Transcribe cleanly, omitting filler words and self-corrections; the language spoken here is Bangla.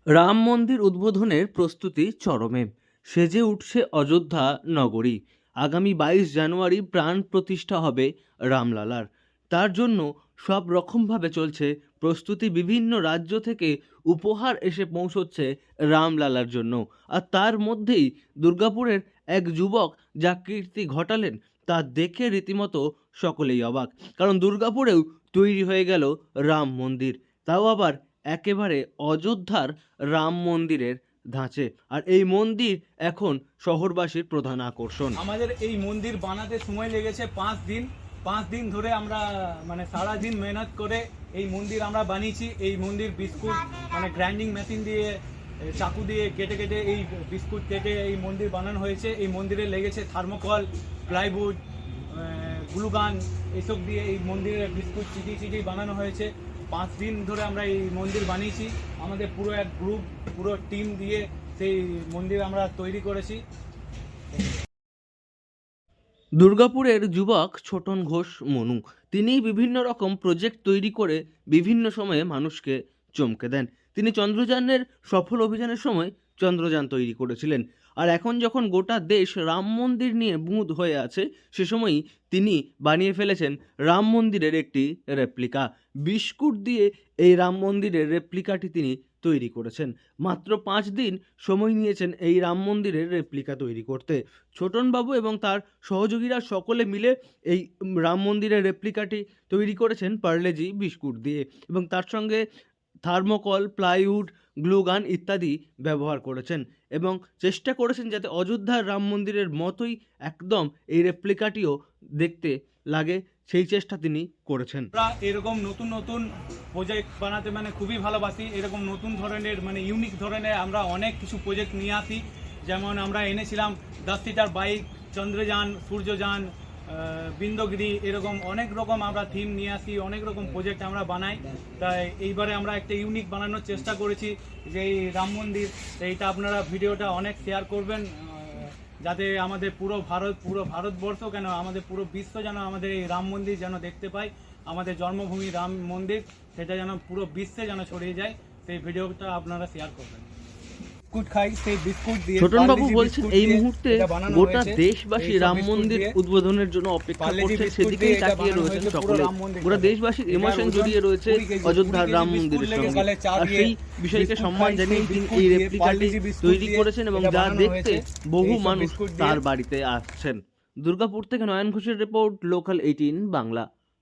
রাম মন্দির উদ্বোধনের প্রস্তুতি চরমে। সেজে উঠছে অযোধ্যা নগরী। আগামী 22 জানুয়ারি প্রাণ প্রতিষ্ঠা হবে রামলালার। তার জন্য সব রকমভাবে চলছে প্রস্তুতি। বিভিন্ন রাজ্য থেকে উপহার এসে পৌঁছচ্ছে রামলালার জন্য। আর তার মধ্যেই দুর্গাপুরের এক যুবক যা কীর্তি ঘটালেন তা দেখে রীতিমতো সকলেই অবাক। কারণ দুর্গাপুরেও তৈরি হয়ে গেল রাম মন্দির, তাও আবার একেবারে অযোধ্যার রাম মন্দিরের ধাঁচে। আর এই মন্দির এখন শহরবাসীর প্রধান আকর্ষণ। আমাদের এই মন্দির বানাতে সময় লেগেছে 5 দিন। 5 দিন ধরে আমরা সারাদিন মেহনত করে এই মন্দির আমরা বানিয়েছি। এই মন্দির বিস্কুট গ্রাইন্ডিং মেশিন দিয়ে চাকু দিয়ে কেটে কেটে এই বিস্কুট কেটে এই মন্দির বানানো হয়েছে। এই মন্দিরে লেগেছে থার্মোকল, প্লাইউড, গ্লুগান, এইসব দিয়ে এই মন্দিরের বিস্কুট চিটিয়ে বানানো হয়েছে। 5 দিন ধরে আমরা এই মন্দির বানিয়েছি। আমাদের পুরো এক গ্রুপ, পুরো টিম দিয়ে সেই মন্দির আমরা তৈরি করেছি। দুর্গাপুরের যুবক ছোটন ঘোষ মনু, তিনি বিভিন্ন রকম প্রজেক্ট তৈরি করে বিভিন্ন সময়ে মানুষকে চমকে দেন। তিনি চন্দ্রযানের সফল অভিযানের সময় চন্দ্রযান তৈরি করেছিলেন। আর এখন যখন গোটা দেশ রাম মন্দির নিয়ে বুঁদ হয়ে আছে, সে সময়ই তিনি বানিয়ে ফেলেছেন রাম মন্দিরের একটি রেপ্লিকা। বিস্কুট দিয়ে এই রাম মন্দিরের রেপ্লিকাটি তিনি তৈরি করেছেন। মাত্র 5 দিন সময় নিয়েছেন এই রাম মন্দিরের রেপ্লিকা তৈরি করতে। ছোটনবাবু এবং তার সহযোগীরা সকলে মিলে এই রাম মন্দিরের রেপ্লিকাটি তৈরি করেছেন পার্লেজি বিস্কুট দিয়ে, এবং তার সঙ্গে থার্মোকল, প্লাইউড, গ্লুগান ইত্যাদি ব্যবহার করেছেন, এবং চেষ্টা করেছেন যাতে অযোধ্যার রাম মন্দিরের মতোই একদম এই রেপ্লিকাটিও দেখতে লাগে, সেই চেষ্টা তিনি করেছেন। আমরা এরকম নতুন নতুন প্রজেক্ট বানাতে খুবই ভালোবাসি। এরকম নতুন ধরনের ইউনিক ধরনের আমরা অনেক কিছু প্রজেক্ট নিয়ে আসি। যেমন আমরা এনেছিলাম 10 সিটার বাইক, চন্দ্রযান, সূর্যযান, বিন্দগিরি, এরকম অনেক রকম আমরা থিম নিয়ে আসি, অনেক রকম প্রজেক্ট আমরা বানাই। তাই এইবারে আমরা একটা ইউনিক বানানোর চেষ্টা করেছি যে এই রাম মন্দির। এইটা আপনারা ভিডিওটা অনেক শেয়ার করবেন, যাতে আমাদের পুরো ভারতবর্ষ কেন আমাদের পুরো বিশ্ব যেন আমাদের এই রাম মন্দির যেন দেখতে পায়। আমাদের জন্মভূমি রাম মন্দির, সেটা যেন পুরো বিশ্বে যেন ছড়িয়ে যায়। সেই ভিডিওটা আপনারা শেয়ার করবেন। ছোটনবাবু বলছেন এই মুহূর্তে গোটা দেশবাসী রাম মন্দির উদ্বোধনের জন্য অপেক্ষা করছে, সেদিকেই তাকিয়ে রয়েছেন সকলে। গোটা দেশবাসীর ইমোশন জড়িয়ে রয়েছে অযোধ্যার রাম মন্দিরের সঙ্গে। আর সেই বিষয়কে সম্মান জানিয়ে তিনি এই রেপ্লিকাটি তৈরি করেছেন, এবং যা দেখতে বহু মানুষ তার বাড়িতে আসছেন। দুর্গাপুর থেকে নয়ন ঘোষের রিপোর্ট, লোকাল 18 বাংলা।